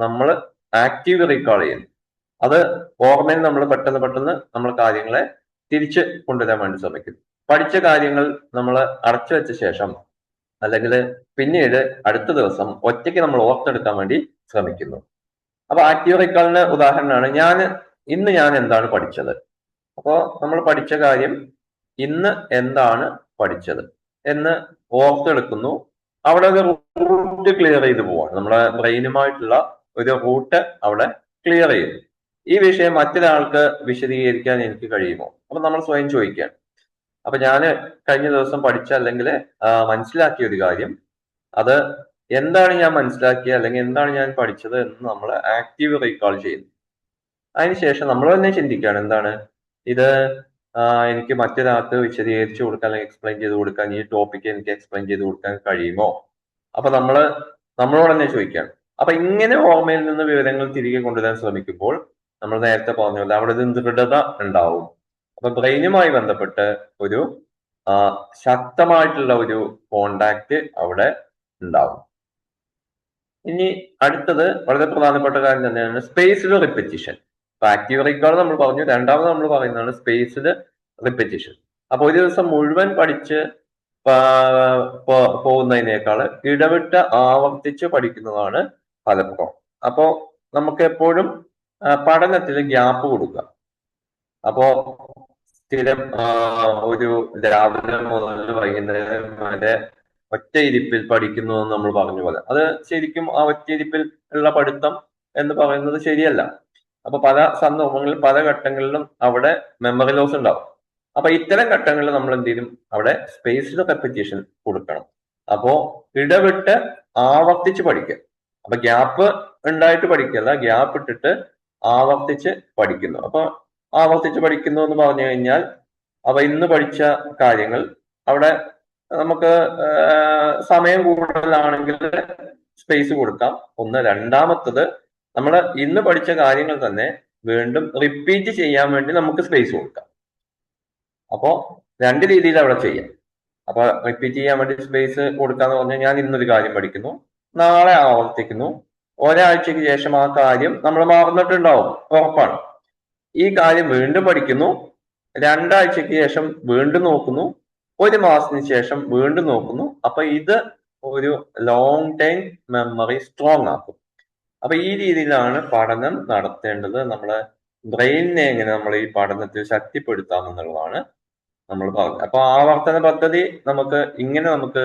നമ്മള് ആക്റ്റീവ് റീകാൾ ചെയ്യുന്നു. അത് ഓർമ്മയിൽ നമ്മൾ പെട്ടെന്ന് നമ്മൾ കാര്യങ്ങളെ തിരിച്ച് കൊണ്ടുവരാൻ വേണ്ടി ശ്രമിക്കുന്നു. പഠിച്ച കാര്യങ്ങൾ നമ്മൾ അടച്ചു വെച്ച ശേഷം അല്ലെങ്കിൽ പിന്നീട് അടുത്ത ദിവസം ഒറ്റയ്ക്ക് നമ്മൾ ഓർത്തെടുക്കാൻ വേണ്ടി ശ്രമിക്കുന്നു. അപ്പൊ ആക്റ്റീവ് റീകോളിന് ഉദാഹരണമാണ് ഇന്ന് ഞാൻ എന്താണ് പഠിച്ചത്. അപ്പോ നമ്മൾ പഠിച്ച കാര്യം ഇന്ന് എന്താണ് പഠിച്ചത് എന്ന് ഓർത്തെടുക്കുന്നു. അവിടെ ഒരു റൂട്ട് ക്ലിയർ ചെയ്ത് പോവാണ്. നമ്മുടെ ബ്രെയിനുമായിട്ടുള്ള ഒരു റൂട്ട് അവിടെ ക്ലിയർ ചെയ്യുന്നു. ഈ വിഷയം മറ്റൊരാൾക്ക് വിശദീകരിക്കാൻ എനിക്ക് കഴിയുമോ? അപ്പൊ നമ്മൾ സ്വയം ചോദിക്കുകയാണ്. അപ്പൊ ഞാൻ കഴിഞ്ഞ ദിവസം പഠിച്ച അല്ലെങ്കിൽ മനസ്സിലാക്കിയ ഒരു കാര്യം, അത് എന്താണ് ഞാൻ മനസ്സിലാക്കിയത് അല്ലെങ്കിൽ എന്താണ് ഞാൻ പഠിച്ചത് എന്ന് നമ്മൾ ആക്റ്റീവ് റീകോൾ ചെയ്യുന്നു. അതിനുശേഷം നമ്മൾ തന്നെ ചിന്തിക്കുകയാണ്, എന്താണ് ഇത് എനിക്ക് മറ്റൊരാൾക്ക് വിശദീകരിച്ചു കൊടുക്കാൻ അല്ലെങ്കിൽ എക്സ്പ്ലെയിൻ ചെയ്ത് കൊടുക്കാൻ, ഈ ടോപ്പിക്ക് എനിക്ക് എക്സ്പ്ലെയിൻ ചെയ്ത് കൊടുക്കാൻ കഴിയുമോ? അപ്പൊ നമ്മളോട് തന്നെ ചോദിക്കുകയാണ്. അപ്പൊ ഇങ്ങനെ ഓർമ്മയിൽ നിന്ന് വിവരങ്ങൾ തിരികെ കൊണ്ടുവരാൻ ശ്രമിക്കുമ്പോൾ നമ്മൾ നേരത്തെ പറഞ്ഞ പോലെ അവിടെ ഒരു ദൃഢത ഉണ്ടാവും. അപ്പൊ ബ്രെയിനുമായി ബന്ധപ്പെട്ട് ഒരു ശക്തമായിട്ടുള്ള ഒരു കോണ്ടാക്ട് അവിടെ ഉണ്ടാവും. ഇനി അടുത്തത് വളരെ പ്രധാനപ്പെട്ട കാര്യം തന്നെയാണ് സ്പേസ്ഡ് റിപ്പറ്റീഷൻ. ഇപ്പൊ ആക്റ്റീവ് റീകോൾ നമ്മൾ പറഞ്ഞു, രണ്ടാമത് നമ്മൾ പറയുന്നതാണ് സ്പേസ്ഡ് റിപ്പറ്റീഷൻ. അപ്പൊ ഒരു ദിവസം മുഴുവൻ പഠിച്ച് പോകുന്നതിനേക്കാൾ ഇടവിട്ട് ആവർത്തിച്ച് പഠിക്കുന്നതാണ് ഫലപ്രദം. അപ്പോ നമുക്ക് എപ്പോഴും പഠനത്തിൽ ഗ്യാപ്പ് കൊടുക്കുക. അപ്പോ സ്ഥിരം ഒരു രാവിലെ മുതൽ വൈകുന്നേരം വരെ ഒറ്റ ഇരിപ്പിൽ പഠിക്കുന്നു എന്ന് നമ്മൾ പറഞ്ഞ പോലെ, അത് ശരിക്കും ആ ഒറ്റ ഇരിപ്പിൽ ഉള്ള പഠിത്തം എന്ന് പറയുന്നത് ശരിയല്ല. അപ്പൊ പല സന്ദർഭങ്ങളിലും പല ഘട്ടങ്ങളിലും അവിടെ മെമ്മറി ലോസ് ഉണ്ടാവും. അപ്പൊ ഇത്തരം ഘട്ടങ്ങളിൽ നമ്മൾ എന്ത് ചെയ്യും, അവിടെ സ്പേസ്ഡ് റെപ്പിറ്റീഷൻ കൊടുക്കണം. അപ്പോ ഇടവിട്ട് ആവർത്തിച്ച് പഠിക്കുക. അപ്പൊ ഗ്യാപ്പ് ഉണ്ടായിട്ട് പഠിക്കല്ല, ഗ്യാപ്പ് ഇട്ടിട്ട് ആവർത്തിച്ച് പഠിക്കുന്നു. അപ്പൊ ആവർത്തിച്ച് പഠിക്കുന്നു എന്ന് പറഞ്ഞു കഴിഞ്ഞാൽ, അപ്പൊ ഇന്ന് പഠിച്ച കാര്യങ്ങൾ അവിടെ നമുക്ക് സമയം കൂടുതലാണെങ്കിൽ സ്പേസ് കൊടുക്കാം. ഒന്ന്. രണ്ടാമത്തത്, നമ്മൾ ഇന്ന് പഠിച്ച കാര്യങ്ങൾ തന്നെ വീണ്ടും റിപ്പീറ്റ് ചെയ്യാൻ വേണ്ടി നമുക്ക് സ്പേസ് കൊടുക്കാം. അപ്പോ രണ്ട് രീതിയിൽ അവിടെ ചെയ്യാം. അപ്പൊ റിപ്പീറ്റ് ചെയ്യാൻ വേണ്ടി സ്പേസ് കൊടുക്കാന്ന് പറഞ്ഞാൽ, ഞാൻ ഇന്നൊരു കാര്യം പഠിക്കുന്നു, നാളെ ആവർത്തിക്കുന്നു, ഒരാഴ്ചക്ക് ശേഷം ആ കാര്യം നമ്മൾ മറന്നിട്ടുണ്ടാവും, ഉറപ്പാണ്. ഈ കാര്യം വീണ്ടും പഠിക്കുന്നു, രണ്ടാഴ്ചക്ക് ശേഷം വീണ്ടും നോക്കുന്നു, ഒരു മാസത്തിന് ശേഷം വീണ്ടും നോക്കുന്നു. അപ്പൊ ഇത് ഒരു ലോങ് ടൈം മെമ്മറി സ്ട്രോങ് ആക്കും. അപ്പൊ ഈ രീതിയിലാണ് പഠനം നടത്തേണ്ടത്. നമ്മളെ ബ്രെയിനിനെ എങ്ങനെ നമ്മൾ ഈ പഠനത്തിൽ ശക്തിപ്പെടുത്താം എന്നുള്ളതാണ് നമ്മൾ പറഞ്ഞത്. അപ്പൊ ആവർത്തന പദ്ധതി നമുക്ക്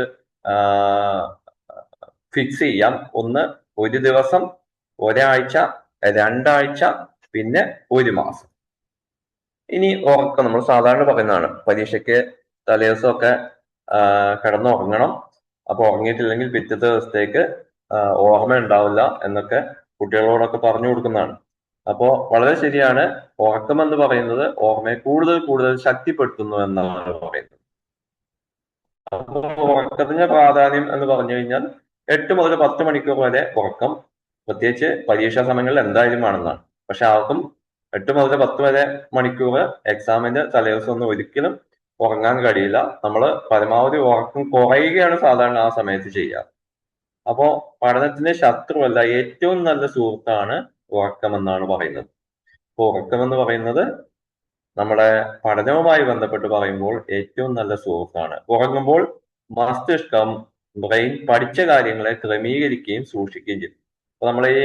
ഫിക്സ് ചെയ്യാം. ഒന്ന്, ഒരു ദിവസം, ഒരാഴ്ച, രണ്ടാഴ്ച, പിന്നെ ഒരു മാസം. ഇനി ഉറക്കം നമ്മൾ സാധാരണ പറയുന്നതാണ്. പരീക്ഷയ്ക്ക് തലേദിവസമൊക്കെ കിടന്നുറങ്ങണം. അപ്പൊ ഉറങ്ങിയിട്ടില്ലെങ്കിൽ പിറ്റത്തെ ദിവസത്തേക്ക് ഓർമ്മ ഉണ്ടാവില്ല എന്നൊക്കെ കുട്ടികളോടൊക്കെ പറഞ്ഞു കൊടുക്കുന്നതാണ്. അപ്പോ വളരെ ശരിയാണ്. ഉറക്കം എന്ന് പറയുന്നത് ഓർമ്മയെ കൂടുതൽ ശക്തിപ്പെടുത്തുന്നു എന്നാണ് പറയുന്നത്. അപ്പൊ ഉറക്കത്തിന്റെ പ്രാധാന്യം എന്ന് പറഞ്ഞു കഴിഞ്ഞാൽ 8 മുതൽ 10 മണിക്കൂർ വരെ ഉറക്കം, പ്രത്യേകിച്ച് പരീക്ഷാ സമയങ്ങളിൽ എന്തായാലും ആണെന്നാണ്. പക്ഷെ ആർക്കും 8 മുതൽ 10 വരെ മണിക്കൂർ എക്സാമിന്റെ തലേദിവസം ഒന്നും ഒരിക്കലും ഉറങ്ങാൻ കഴിയില്ല. നമ്മൾ പരമാവധി ഉറക്കം കുറയുകയാണ് സാധാരണ ആ സമയത്ത് ചെയ്യുക. അപ്പോ പഠനത്തിന്റെ ശത്രുവല്ല, ഏറ്റവും നല്ല സുഹൃത്താണ് ഉറക്കം എന്നാണ് പറയുന്നത്. അപ്പൊ ഉറക്കം എന്ന് പറയുന്നത് നമ്മുടെ പഠനവുമായി ബന്ധപ്പെട്ട് പറയുമ്പോൾ ഏറ്റവും നല്ല സുഹൃത്താണ്. ഉറങ്ങുമ്പോൾ മസ്തിഷ്കം, ബ്രെയിൻ പഠിച്ച കാര്യങ്ങളെ ക്രമീകരിക്കുകയും സൂക്ഷിക്കുകയും ചെയ്യും. അപ്പൊ നമ്മൾ ഈ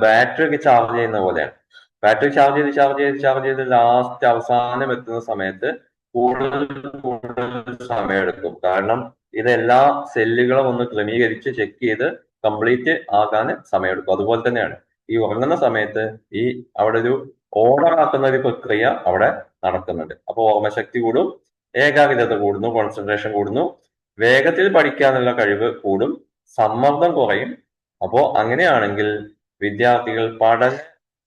ബാറ്ററി ഒക്കെ ചാർജ് ചെയ്യുന്ന പോലെയാണ്. ബാറ്ററി ചാർജ് ചെയ്ത് ലാസ്റ്റ് അവസാനം എത്തുന്ന സമയത്ത് കൂടുതൽ സമയമെടുക്കും. കാരണം ഇതെല്ലാ സെല്ലുകളും ഒന്ന് ക്രമീകരിച്ച് ചെക്ക് ചെയ്ത് കംപ്ലീറ്റ് ആകാൻ സമയമെടുക്കും. അതുപോലെ തന്നെയാണ് ഈ ഉറങ്ങുന്ന സമയത്ത് അവിടെ ഒരു ഓർഡർ ആക്കുന്ന ഒരു പ്രക്രിയ അവിടെ നടക്കുന്നുണ്ട്. അപ്പൊ ഓർമ്മശക്തി കൂടും, ഏകാഗ്രത കൂടുന്നു, കോൺസെൻട്രേഷൻ കൂടുന്നു, വേഗത്തിൽ പഠിക്കാനുള്ള കഴിവ് കൂടും, സമ്മർദ്ദം കുറയും. അപ്പോ അങ്ങനെയാണെങ്കിൽ വിദ്യാർത്ഥികൾ പഠന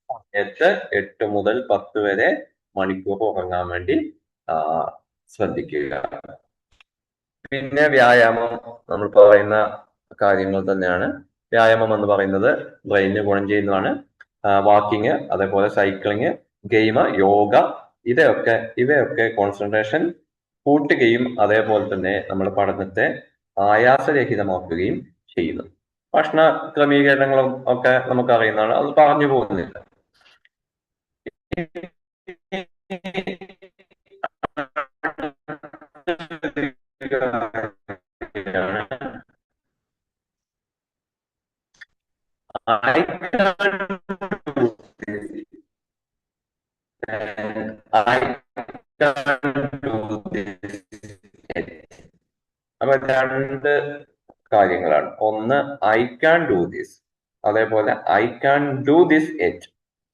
സമയത്ത് 8 മുതൽ 10 വരെ മണിക്കൂർ ഉറങ്ങാൻ വേണ്ടി ശ്രദ്ധിക്കുക. പിന്നെ വ്യായാമം നമ്മൾ പറയുന്ന കാര്യങ്ങൾ തന്നെയാണ്. വ്യായാമം എന്ന് പറയുന്നത് ബ്രെയിനിന് ഗുണം ചെയ്യുന്നതാണ്. വാക്കിങ്, അതേപോലെ സൈക്ലിങ്, ഗെയിം, യോഗ, ഇവയൊക്കെ കോൺസെൻട്രേഷൻ കൂട്ടുകയും അതേപോലെ തന്നെ നമ്മുടെ പഠനത്തെ ആയാസരഹിതമാക്കുകയും ചെയ്യുന്നു. ഭക്ഷണ ക്രമീകരണങ്ങളും ഒക്കെ നമുക്ക് അറിയുന്നതാണ്, അത് പറഞ്ഞു പോകുന്നില്ല. I can't do this. And I can't do this yet. അപ്പൊ രണ്ട് കാര്യങ്ങളാണ്. ഒന്ന് ഐ ക്യാൻ ഡു ദിസ്, അതേപോലെ I can do this yet.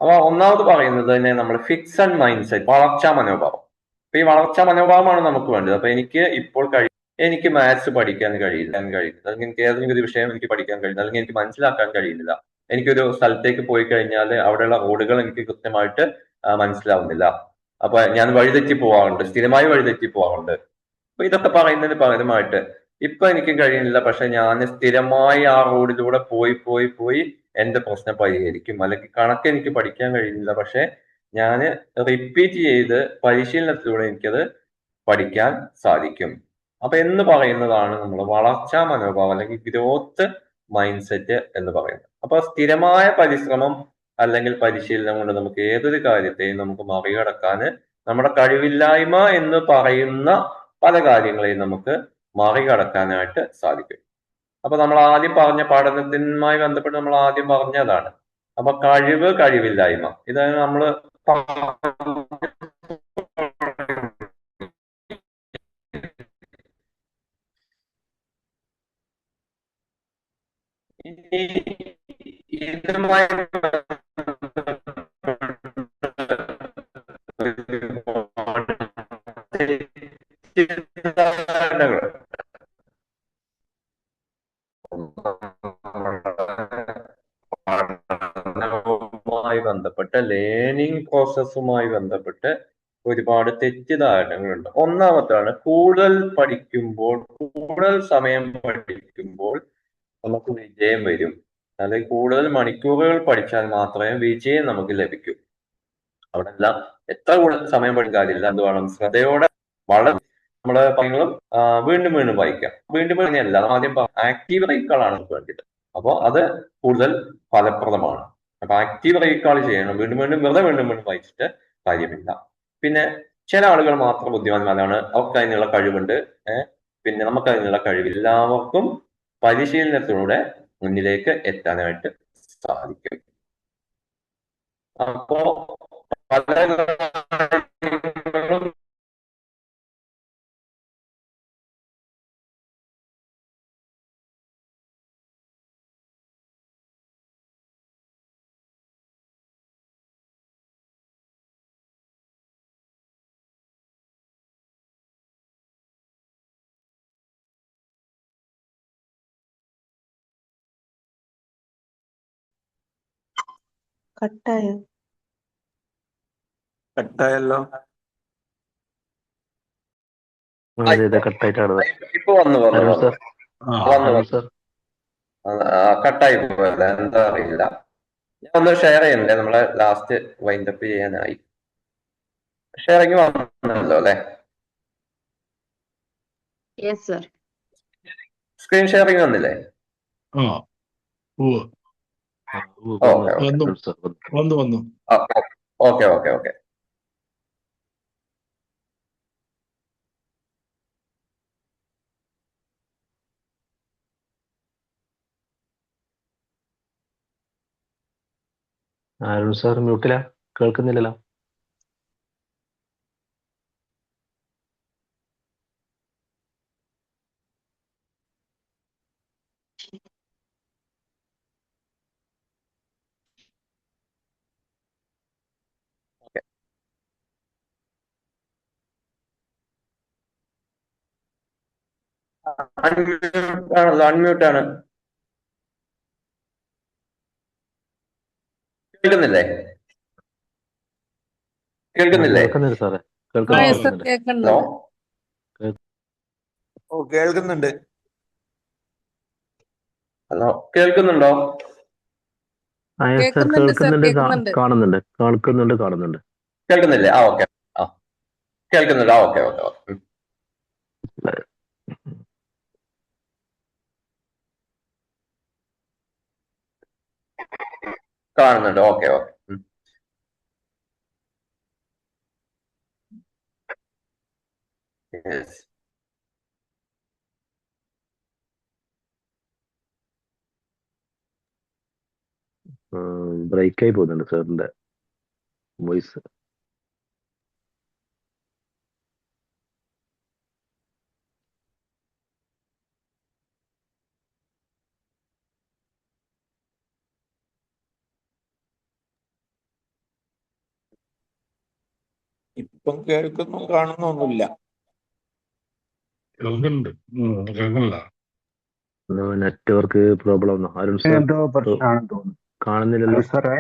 അപ്പൊ ഒന്നാമത് പറയുന്നത് തന്നെ നമ്മൾ ഫിക്സഡ് മൈൻഡ് സെറ്റ്, വളർച്ചാ മനോഭാവം. അപ്പൊ ഈ വളർച്ചാ മനോഭാവമാണ് നമുക്ക് വേണ്ടത്. അപ്പൊ എനിക്ക് ഇപ്പോൾ എനിക്ക് മാത്സ് പഠിക്കാൻ കഴിയില്ല, അല്ലെങ്കിൽ എനിക്ക് ഏതെങ്കിലും ഒരു വിഷയം എനിക്ക് പഠിക്കാൻ കഴിയില്ല, അല്ലെങ്കിൽ എനിക്ക് മനസ്സിലാക്കാൻ കഴിയുന്നില്ല. എനിക്കൊരു സ്ഥലത്തേക്ക് പോയി കഴിഞ്ഞാൽ അവിടെയുള്ള റോഡുകൾ എനിക്ക് കൃത്യമായിട്ട് മനസ്സിലാവുന്നില്ല. അപ്പൊ ഞാൻ വഴിതെറ്റി പോവാറുണ്ട്, സ്ഥിരമായി വഴിതെറ്റി പോവാറുണ്ട്. അപ്പൊ ഇതൊക്കെ പറയുന്നതിന് പകരമായിട്ട് ഇപ്പൊ എനിക്ക് കഴിയുന്നില്ല, പക്ഷെ ഞാൻ സ്ഥിരമായി ആ റോഡിലൂടെ പോയി എന്റെ പ്രശ്നം പരിഹരിക്കും. അല്ലെങ്കിൽ കണക്ക് എനിക്ക് പഠിക്കാൻ കഴിയുന്നില്ല, പക്ഷെ ഞാൻ റിപ്പീറ്റ് ചെയ്ത് പരിശീലനത്തിലൂടെ എനിക്കത് പഠിക്കാൻ സാധിക്കും. അപ്പൊ എന്ന് പറയുന്നതാണ് നമ്മൾ വളർച്ചാ മനോഭാവം അല്ലെങ്കിൽ ഗ്രോത്ത് മൈൻഡ് സെറ്റ് എന്ന് പറയുന്നത്. അപ്പൊ സ്ഥിരമായ പരിശ്രമം അല്ലെങ്കിൽ പരിശീലനം കൊണ്ട് നമുക്ക് ഏതൊരു കാര്യത്തെയും നമുക്ക് മറികടക്കാൻ, നമ്മുടെ കഴിവില്ലായ്മ എന്ന് പറയുന്ന പല കാര്യങ്ങളെയും നമുക്ക് മറികടക്കാനായിട്ട് സാധിക്കും. അപ്പൊ നമ്മൾ ആദ്യം പറഞ്ഞ പഠനത്തിനുമായി ബന്ധപ്പെട്ട് നമ്മൾ ആദ്യം പറഞ്ഞതാണ്. അപ്പൊ കഴിവില്ലായ്മ ഇതാണ് നമ്മൾ ഇതുമായി ബന്ധപ്പെട്ട് ലേണിംഗ് പ്രോസസ്സുമായി ബന്ധപ്പെട്ട് ഒരുപാട് തെറ്റിദ്ധാരണകളുണ്ട്. ഒന്നാമത്താണ് കൂടുതൽ സമയം പഠിക്കുമ്പോൾ നമുക്ക് വിജയം വരും, അല്ലെങ്കിൽ കൂടുതൽ മണിക്കൂറുകൾ പഠിച്ചാൽ മാത്രമേ വിജയം നമുക്ക് ലഭിക്കൂ. അവിടെ എല്ലാം എത്ര കൂടുതൽ സമയം പഠിക്കാൻ കാര്യമില്ല, എന്ത് വേണം, ശ്രദ്ധയോടെ വളരെ നമ്മള് പറയുന്നതും വീണ്ടും വായിക്കാം. വീണ്ടും അല്ല, ആദ്യം ആക്റ്റീവ് റീക്കാളാണ് നമുക്ക് വേണ്ടിയിട്ട്. അപ്പോൾ അത് കൂടുതൽ ഫലപ്രദമാണ്. അപ്പൊ ആക്റ്റീവ് റീക്കാൾ ചെയ്യണം. വെറുതെ വീണ്ടും വായിച്ചിട്ട് കാര്യമില്ല. പിന്നെ ചില ആളുകൾ മാത്രം ബുദ്ധിമാന്മാരാണ്, അവർക്ക് അതിനുള്ള കഴിവുണ്ട്. പിന്നെ നമുക്ക് അതിനുള്ള കഴിവില്ല. എല്ലാവർക്കും പരിശീലനത്തിലൂടെ മുന്നിലേക്ക് എത്താനായിട്ട് സാധിക്കും. അപ്പോ പല കട്ടായല്ലോ. കട്ടായിട്ടാണ് ഇപ്പൊ വന്നു സർ. സർ കട്ടായി പോയത് എന്താ അറിയില്ല. ഞാൻ ഒന്ന് ഷെയർ ചെയ്യണ്ടേ, നമ്മളെ ലാസ്റ്റ് വൈൻഡപ്പ് ചെയ്യാനായി. ഷെയറിങ് വന്നല്ലോ അല്ലെ? സ്ക്രീൻ ഷെയറിങ് വന്നില്ലേ? ഓക്കെ. അരുൺ സാർ മ്യൂട്ടിലാ, കേൾക്കുന്നില്ലല്ലോ. അൺമ്യൂട്ട് ആണ്. കേൾക്കുന്നില്ലേ? കേൾക്കുന്നുണ്ട് സാറേ, ഹലോ? കേൾക്കുന്നുണ്ട്. ഹലോ, കേൾക്കുന്നുണ്ടോ? കാണുന്നുണ്ട്. കേൾക്കുന്നില്ലേ? ഓക്കെ. കേൾക്കുന്നുണ്ട്. ഓക്കെ. കാണുന്നുണ്ട്. ഓക്കെ. Yes. ബ്രേക്കായി പോകുന്നുണ്ട് സാറിന്റെ വോയിസ്. ഇപ്പം കേൾക്കുന്നു കാണുന്നൊന്നുമില്ല. കേൾക്കുന്നുണ്ട്. കേൾക്കണില്ല. നെറ്റ്വർക്ക് പ്രോബ്ലം ഒന്നോ? അരുൺ സാർ എന്തോ പ്രശ്നമാണെന്ന് തോന്നുന്നു. കാണുന്നില്ലല്ലോ. സാറേ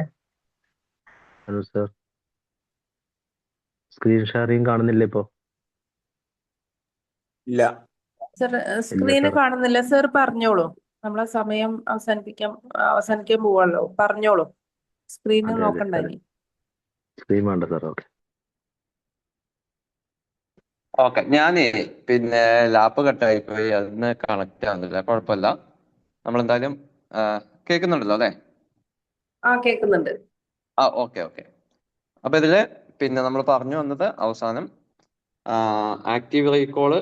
അരുൺ സാർ സ്ക്രീൻ ഷെയറിങ് കാണുന്നില്ല ഇപ്പോ? ഇല്ല. സർ ഇല്ല സ്ക്രീന് സാർ. കാണുന്നില്ല. സർ പറഞ്ഞോളൂ. നമ്മളെ സമയം അവസാനിക്കാൻ പോവാണല്ലോ. പറഞ്ഞോളൂ. സ്ക്രീന് അതെ നോക്കണ്ട സാർ, ഇനി. സ്ക്രീൻ വേണ്ട സാർ. ഓക്കെ. ഓക്കെ, ഞാനേ പിന്നെ ലാപ്പ് കട്ടായി പോയി, അതിന് കണക്ട് ആവുന്നില്ല. കുഴപ്പമില്ല. നമ്മളെന്തായാലും കേൾക്കുന്നുണ്ടല്ലോ അല്ലേ? കേൾക്കുന്നുണ്ട്. Okay okay. അപ്പൊ ഇതില് പിന്നെ നമ്മൾ പറഞ്ഞു വന്നത് അവസാനം ആക്റ്റീവ് റീകോള്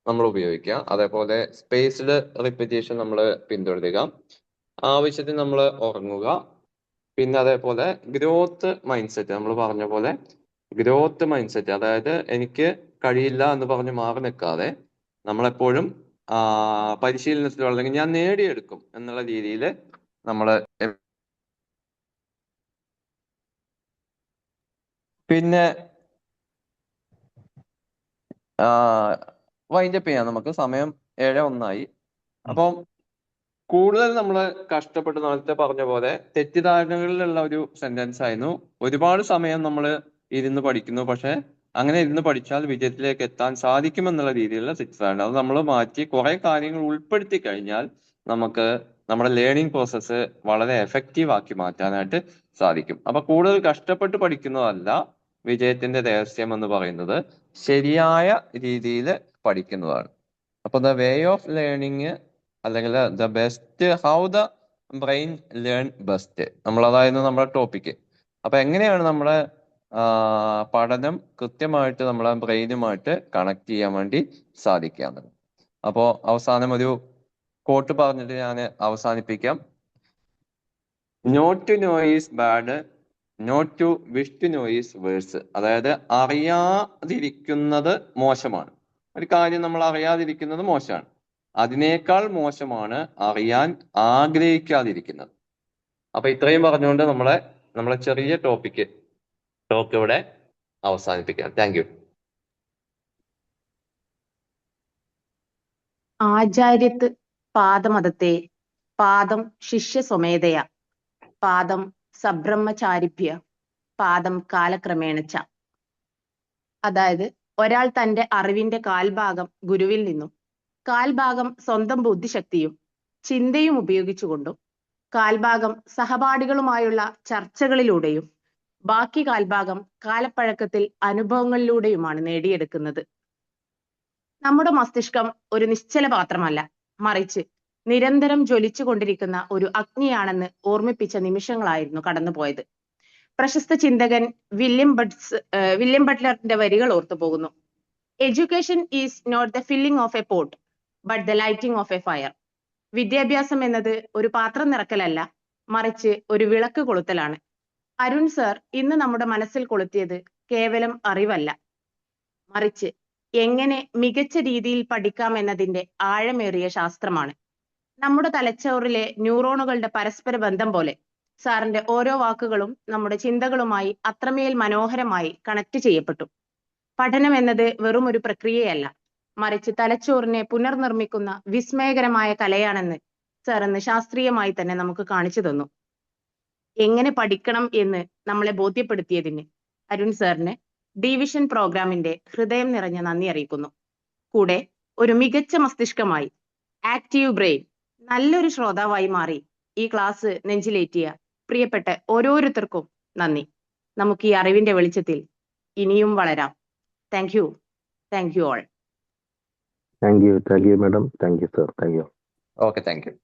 നമ്മൾ ഉപയോഗിക്കുക, അതേപോലെ സ്പേസ്ഡ് റിപ്പീറ്റേഷൻ നമ്മൾ പിന്തുടരുക, ആവശ്യത്തിന് നമ്മൾ ഉറങ്ങുക, പിന്നെ അതേപോലെ ഗ്രോത്ത് മൈൻഡ് സെറ്റ്. നമ്മൾ പറഞ്ഞ പോലെ ഗ്രോത്ത് മൈൻഡ് സെറ്റ്, അതായത് എനിക്ക് കഴിയില്ല എന്ന് പറഞ്ഞ് മാറി നിൽക്കാതെ നമ്മളെപ്പോഴും പരിശീലനത്തിലോ അല്ലെങ്കിൽ ഞാൻ നേടിയെടുക്കും എന്നുള്ള രീതിയിൽ നമ്മൾ പിന്നെ വൈൻഡപ്പ് ചെയ്യാം. നമുക്ക് സമയം 7:01. അപ്പം കൂടുതൽ നമ്മൾ കഷ്ടപ്പെട്ട് നേരത്തെ പറഞ്ഞ പോലെ തെറ്റിദ്ധാരണകളിലുള്ള ഒരു സെന്റൻസ് ആയിരുന്നു. ഒരുപാട് സമയം നമ്മൾ ഇരുന്ന് പഠിക്കുന്നു, പക്ഷെ അങ്ങനെ ഇരുന്ന് പഠിച്ചാൽ വിജയത്തിലേക്ക് എത്താൻ സാധിക്കുമെന്നുള്ള രീതിയിലുള്ള തെറ്റിദ്ധാരണ അത് നമ്മൾ മാറ്റി കുറെ കാര്യങ്ങൾ ഉൾപ്പെടുത്തി കഴിഞ്ഞാൽ നമുക്ക് നമ്മുടെ ലേണിംഗ് പ്രോസസ്സ് വളരെ എഫക്റ്റീവ് ആക്കി മാറ്റാനായിട്ട് സാധിക്കും. അപ്പൊ കൂടുതൽ കഷ്ടപ്പെട്ട് പഠിക്കുന്നതല്ല വിജയത്തിന്റെ രഹസ്യം എന്ന് പറയുന്നത്, ശരിയായ രീതിയിൽ പഠിക്കുന്നതാണ്. അപ്പൊ ദ വേ ഓഫ് ലേണിംഗ് അല്ലെങ്കിൽ the best, how the brain learn best, അതായിരുന്നു നമ്മുടെ ടോപ്പിക്ക്. അപ്പൊ എങ്ങനെയാണ് നമ്മുടെ പഠനം കൃത്യമായിട്ട് നമ്മളെ ബ്രെയിനുമായിട്ട് കണക്ട് ചെയ്യാൻ വേണ്ടി സാധിക്കുക. അപ്പോ അവസാനം ഒരു കോട്ട് പറഞ്ഞിട്ട് ഞാൻ അവസാനിപ്പിക്കാം. Not to know is bad, not to wish to know is worse. അതായത് അറിയാതിരിക്കുന്നത് മോശമാണ്. ഒരു കാര്യം നമ്മൾ അറിയാതിരിക്കുന്നത് മോശമാണ്. അതിനേക്കാൾ മോശമാണ് അറിയാൻ ആഗ്രഹിക്കാതിരിക്കുന്നത്. അപ്പൊ ഇത്രയും പറഞ്ഞുകൊണ്ട് നമ്മളെ ചെറിയ ടോക്ക് ഇവിടെ അവസാനിപ്പിക്കാം. Thank you. ആചാര്യത്ത് പാദമതത്തെ പാദം ശിഷ്യ സ്വമേധയ പാദം സബ്രഹ്മചാരിഭ്യ പാദം കാലക്രമേണച്ച. അതായത് ഒരാൾ തന്റെ അറിവിന്റെ കാൽഭാഗം ഗുരുവിൽ നിന്നും കാൽഭാഗം സ്വന്തം ബുദ്ധിശക്തിയും ചിന്തയും ഉപയോഗിച്ചുകൊണ്ടും കാൽഭാഗം സഹപാഠികളുമായുള്ള ചർച്ചകളിലൂടെയും ബാക്കി കാൽഭാഗം കാലപ്പഴക്കത്തിൽ അനുഭവങ്ങളിലൂടെയുമാണ് നേടിയെടുക്കുന്നത്. നമ്മുടെ മസ്തിഷ്കം ഒരു നിശ്ചല പാത്രമല്ല, മറിച്ച് നിരന്തരം ജ്വലിച്ചു കൊണ്ടിരിക്കുന്ന ഒരു അഗ്നിയാണെന്ന് ഓർമ്മിപ്പിച്ച നിമിഷങ്ങളായിരുന്നു കടന്നുപോയത്. പ്രശസ്ത ചിന്തകൻ വില്യം ബട്ട്ലറിന്റെ വരികൾ ഓർത്തു പോകുന്നു. Education is not the filling of a pot but the lighting of a fire. വിദ്യാഭ്യാസം എന്നത് ഒരു പാത്രം നിറക്കലല്ല, മറിച്ച് ഒരു വിളക്ക് കൊളുത്തലാണ്. അരുൺ സർ ഇന്ന് നമ്മുടെ മനസ്സിൽ കൊളുത്തിയത് കേവലം അറിവല്ല, മറിച്ച് എങ്ങനെ മികച്ച രീതിയിൽ പഠിക്കാം എന്നതിന്റെ ആഴമേറിയ ശാസ്ത്രമാണ്. നമ്മുടെ തലച്ചോറിലെ ന്യൂറോണുകളുടെ പരസ്പര ബന്ധം പോലെ സാറിന്റെ ഓരോ വാക്കുകളും നമ്മുടെ ചിന്തകളുമായി അത്രമേൽ മനോഹരമായി കണക്ട് ചെയ്യപ്പെട്ടു. പഠനം എന്നത് വെറും ഒരു പ്രക്രിയയല്ല, മറിച്ച് തലച്ചോറിനെ പുനർനിർമ്മിക്കുന്ന വിസ്മയകരമായ കലയാണെന്ന് സാർ ഇന്ന് ശാസ്ത്രീയമായി തന്നെ നമുക്ക് കാണിച്ചു തന്നു. എങ്ങനെ പഠിക്കണം എന്ന് നമ്മളെ ബോധ്യപ്പെടുത്തിയതിന് അരുൺ സാറിന് ഡിവിഷൻ പ്രോഗ്രാമിന്റെ ഹൃദയം നിറഞ്ഞ നന്ദി അറിയിക്കുന്നു. കൂടെ ഒരു മികച്ച മസ്തിഷ്കമായി, ആക്റ്റീവ് ബ്രെയിൻ, നല്ലൊരു ശ്രോതാവായി മാറി ഈ ക്ലാസ് നെഞ്ചിലേറ്റിയ പ്രിയപ്പെട്ട ഓരോരുത്തർക്കും നന്ദി. നമുക്ക് ഈ അറിവിന്റെ വെളിച്ചത്തിൽ ഇനിയും വളരാം. Thank you all. Thank you madam. Thank you sir. Thank you. Okay, thank U.